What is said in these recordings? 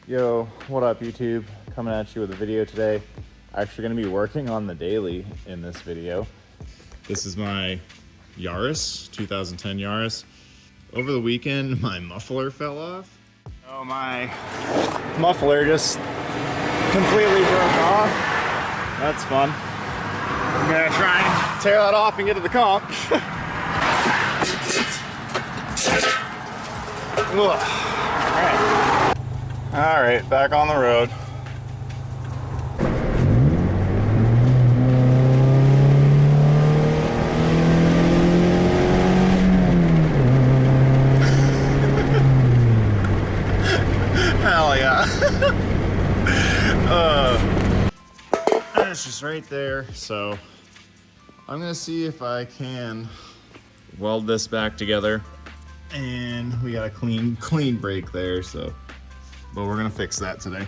Yo, what up YouTube? Coming at you with a video today. Actually gonna be working on the daily in this video. This is my Yaris, 2010 Yaris. Over the weekend, my muffler fell off. Oh, my muffler just completely broke off. That's fun. I'm gonna try and tear that off and get to the comp. All right, back on the road. Hell yeah. And it's just right there. So I'm gonna see if I can weld this back together. And we got a clean brake there, so, but we're gonna fix that today.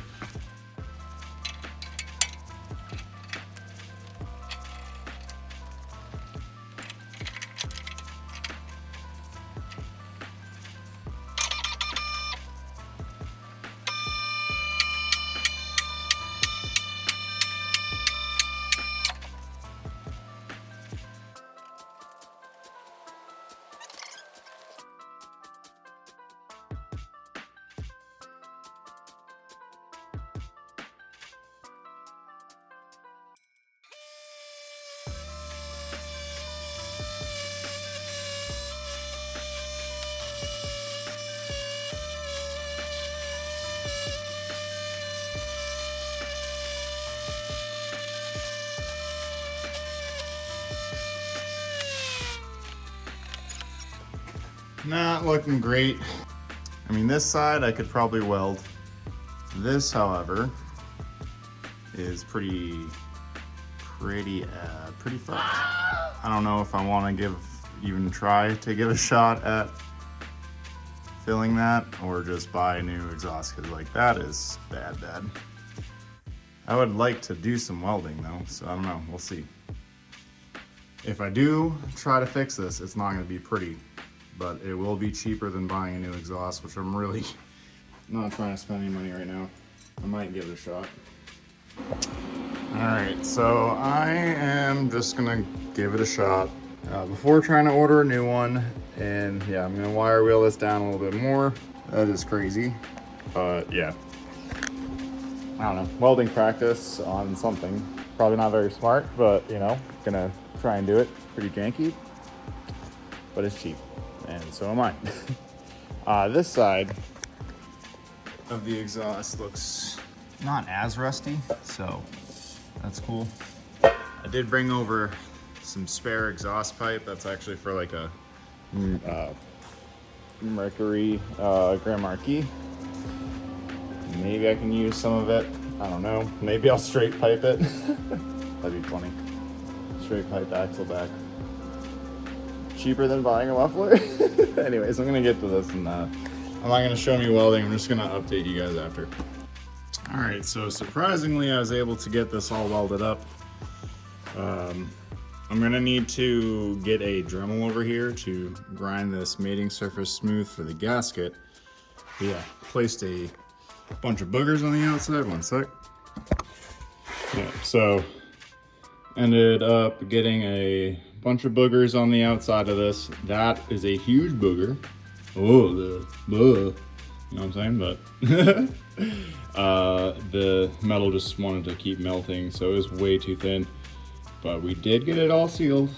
Not looking great. I mean, this side I could probably weld. This, however, is pretty fucked. I don't know if I want to even try to give a shot at filling that or just buy a new exhaust, because like that is bad. I would like to do some welding though, so I don't know, we'll see. If I do try to fix this, it's not going to be pretty. But it will be cheaper than buying a new exhaust, which I'm really not trying to spend any money right now. I might give it a shot. All right, so I am just gonna give it a shot before trying to order a new one. And yeah, I'm gonna wire wheel this down a little bit more. That is crazy, but yeah. I don't know, welding practice on something. Probably not very smart, but you know, gonna try and do it. Pretty janky, but it's cheap. And so am I. This side of the exhaust looks not as rusty, so that's cool. I did bring over some spare exhaust pipe. That's actually for like a Mercury Grand Marquis. Maybe I can use some of it. I don't know. Maybe I'll straight pipe it. That'd be funny. Straight pipe axle back. Cheaper than buying a muffler. Anyways, I'm gonna get to this, and I'm not gonna show me welding. I'm just gonna update you guys after. All right, so surprisingly, I was able to get this all welded up. I'm gonna need to get a Dremel over here to grind this mating surface smooth for the gasket. But yeah, placed a bunch of boogers on the outside. One sec. Yeah, so ended up getting a bunch of boogers on the outside of this. That is a huge booger. Oh, you know what I'm saying? But the metal just wanted to keep melting, so it was way too thin. But we did get it all sealed.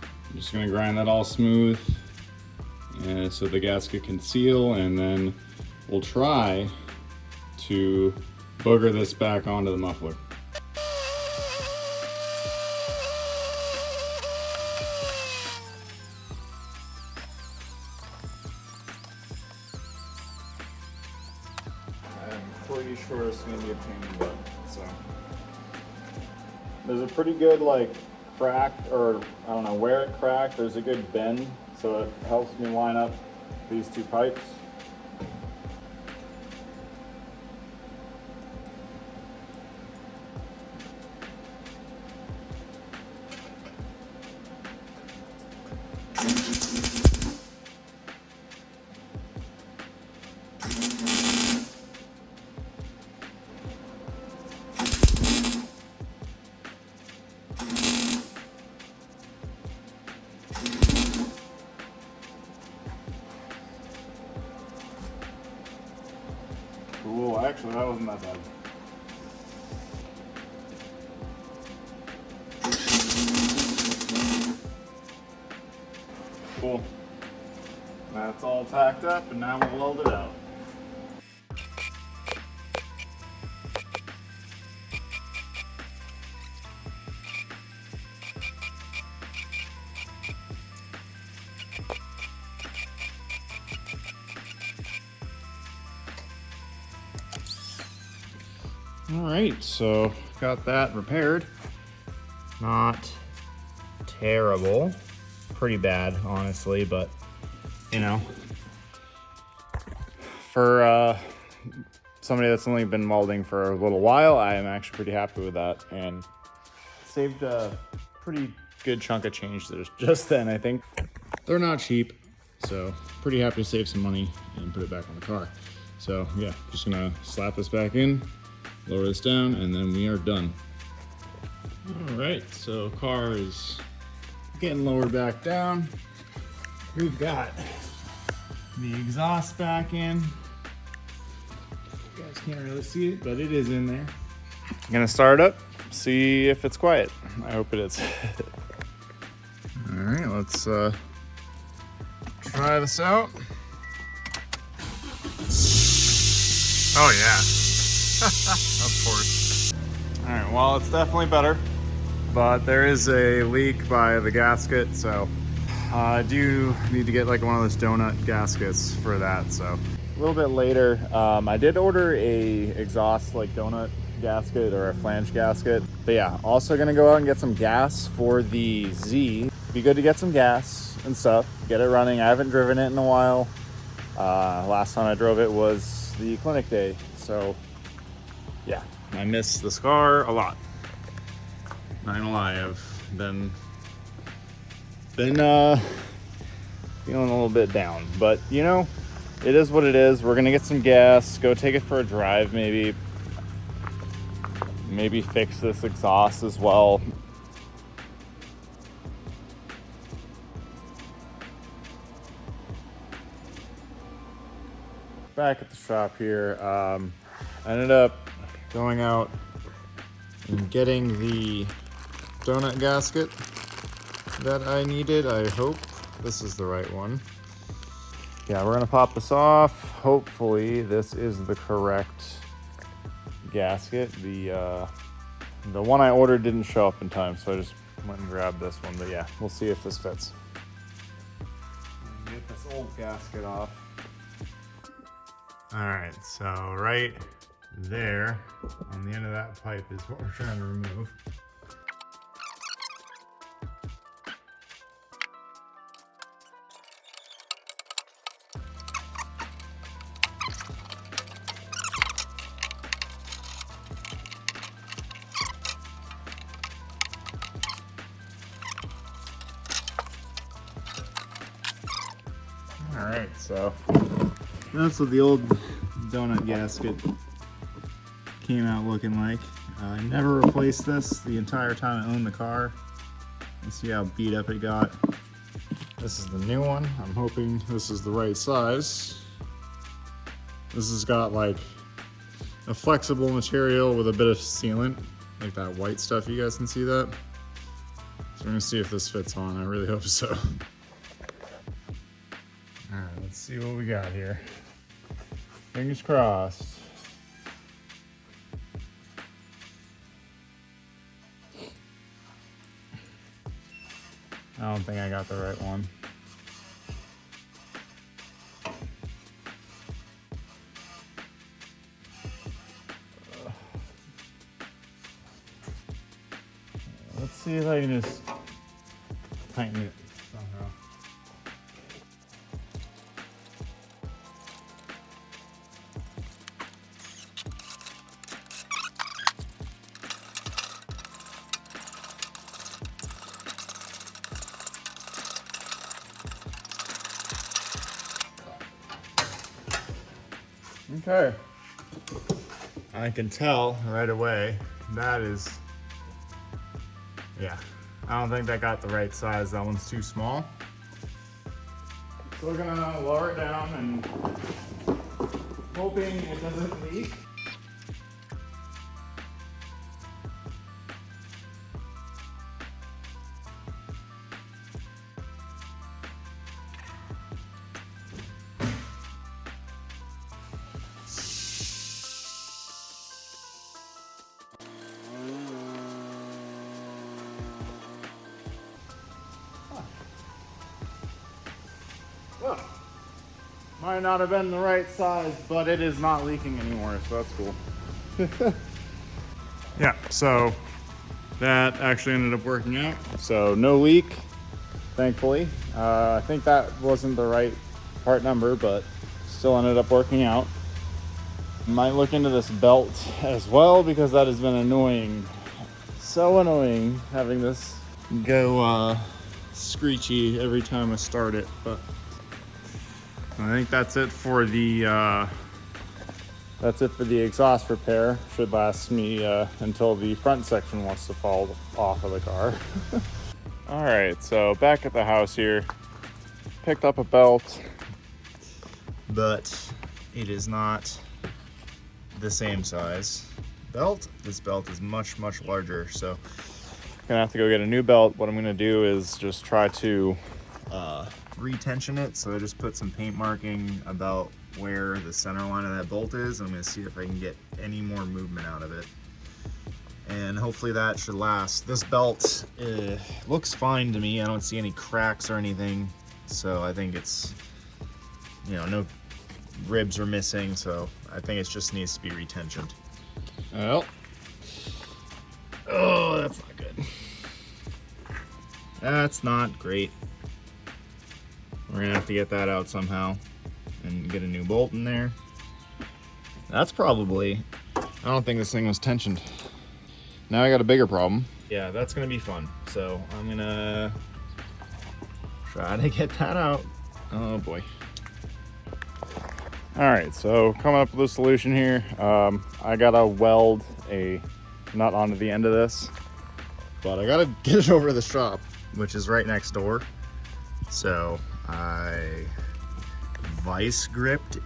I'm just gonna grind that all smooth, and so the gasket can seal, and then we'll try to booger this back onto the muffler. Pretty sure it's gonna be a pain in the butt. So there's a pretty good like crack, or I don't know where it cracked. There's a good bend, so it helps me line up these two pipes. Cool, actually that wasn't that bad. Cool. That's all tacked up, and now we'll weld it out. All right, so got that repaired. Not terrible, pretty bad, honestly, but you know, for somebody that's only been welding for a little while, I am actually pretty happy with that, and saved a pretty good chunk of change just then. I think they're not cheap, so pretty happy to save some money and put it back on the car. So yeah, just gonna slap this back in, lower this down, and then we are done. All right, so car is getting lowered back down. We've got the exhaust back in. You guys can't really see it, but it is in there. I'm gonna start up, see if it's quiet. I hope it is. All right, let's try this out. Oh yeah, of course. All right, well, it's definitely better, but there is a leak by the gasket, so I do need to get like one of those donut gaskets for that. So a little bit later, I did order a exhaust like donut gasket or a flange gasket, but yeah, also gonna go out and get some gas for the Z. Be good to get some gas and stuff, get it running. I haven't driven it in a while. Last time I drove it was the clinic day, so yeah, I miss this car a lot. Not gonna lie, I've been feeling a little bit down, but you know, it is what it is. We're gonna get some gas, go take it for a drive, maybe fix this exhaust as well. Back at the shop here, I ended up going out and getting the donut gasket that I needed. I hope this is the right one. Yeah, we're gonna pop this off. Hopefully this is the correct gasket. The one I ordered didn't show up in time, so I just went and grabbed this one. But yeah, we'll see if this fits. Get this old gasket off. All right, so right there on the end of that pipe is what we're trying to remove. All right, so that's what the old donut gasket came out looking like. I never replaced this the entire time I owned the car. You see how beat up it got. This is the new one. I'm hoping this is the right size. This has got like a flexible material with a bit of sealant, like that white stuff. You guys can see that. So we're gonna see if this fits on. I really hope so. All right, let's see what we got here. Fingers crossed. I don't think I got the right one. Let's see if I can just tighten it somehow. Okay, I can tell right away that is, yeah, I don't think that got the right size. That one's too small. So we're gonna lower it down and hoping it doesn't leak. Well, might not have been the right size, but it is not leaking anymore, so that's cool. Yeah, so that actually ended up working out. So no leak, thankfully. I think that wasn't the right part number, but still ended up working out. Might look into this belt as well, because that has been annoying. So annoying having this go screechy every time I start it, but I think that's it for the exhaust repair. Should last me until the front section wants to fall off of the car. All right, so back at the house here, picked up a belt, but it is not the same size belt. This belt is much larger, so gonna have to go get a new belt. What I'm gonna do is just try to retension it. So I just put some paint marking about where the center line of that bolt is. I'm gonna see if I can get any more movement out of it, and hopefully that should last. This belt looks fine to me. I don't see any cracks or anything, so I think it's, you know, no ribs are missing, so I think it just needs to be retensioned. Well, oh, that's not good. That's not great. We're gonna have to get that out somehow and get a new bolt in there. That's probably, I don't think this thing was tensioned. Now I got a bigger problem. Yeah, that's gonna be fun. So I'm gonna try to get that out. Oh boy. All right, so coming up with a solution here. I gotta weld a nut onto the end of this, but I gotta get it over to the shop, which is right next door. So I vice gripped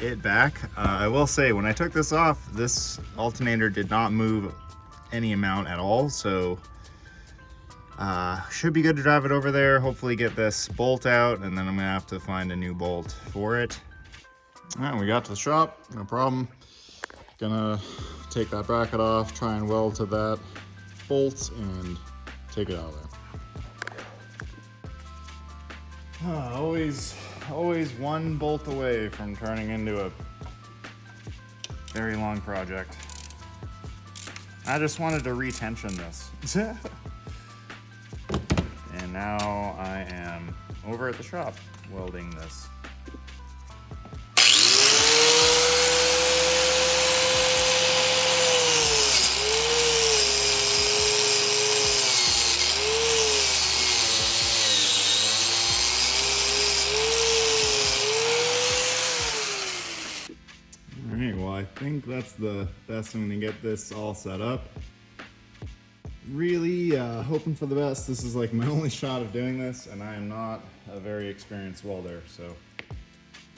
it back. I will say, when I took this off, this alternator did not move any amount at all, so should be good to drive it over there, hopefully get this bolt out, and then I'm gonna have to find a new bolt for it. All right, we got to the shop, no problem. Gonna take that bracket off, try and weld to that bolt, and take it out of there. Always one bolt away from turning into a very long project. I just wanted to retension this. And now I am over at the shop welding this. I think that's the best. I'm gonna get this all set up. Really hoping for the best. This is like my only shot of doing this, and I am not a very experienced welder, so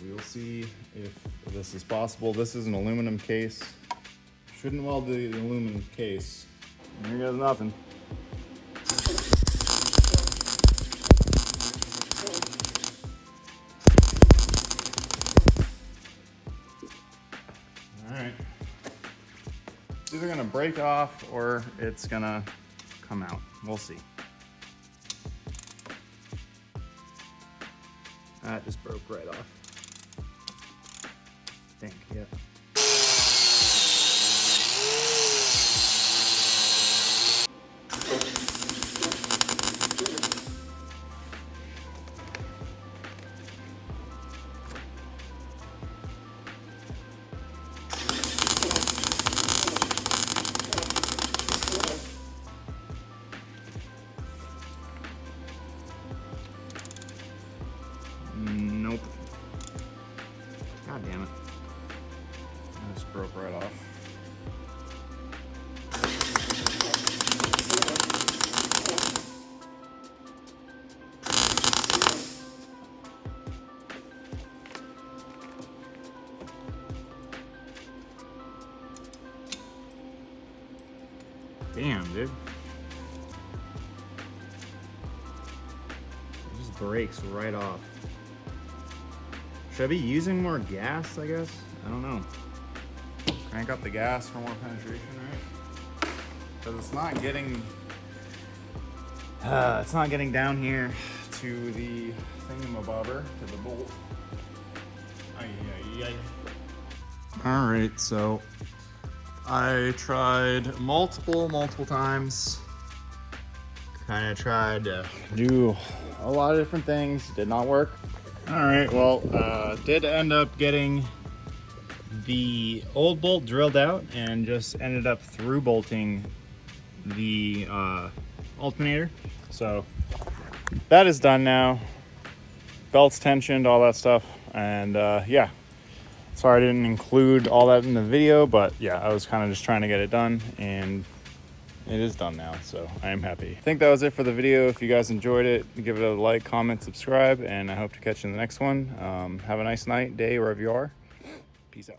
we will see if this is possible. This is an aluminum case. Shouldn't weld the aluminum case. Here goes nothing. Alright. It's either gonna break off or it's gonna come out. We'll see. That just broke right off. I think, yeah. Nope. God damn it. Damn, dude. It just breaks right off. Should I be using more gas, I guess? I don't know. Crank up the gas for more penetration, right? Because it's not getting down here to the thingamabobber, to the bolt. All right, so I tried multiple times. Kind of tried to do a lot of different things. Did not work. All right, well, did end up getting the old bolt drilled out and just ended up through bolting the alternator. So that is done now. Belts tensioned, all that stuff, and yeah. Sorry I didn't include all that in the video, but yeah, I was kind of just trying to get it done, and it is done now, so I am happy. I think that was it for the video. If you guys enjoyed it, give it a like, comment, subscribe, and I hope to catch you in the next one. Have a nice night, day, wherever you are. Peace out.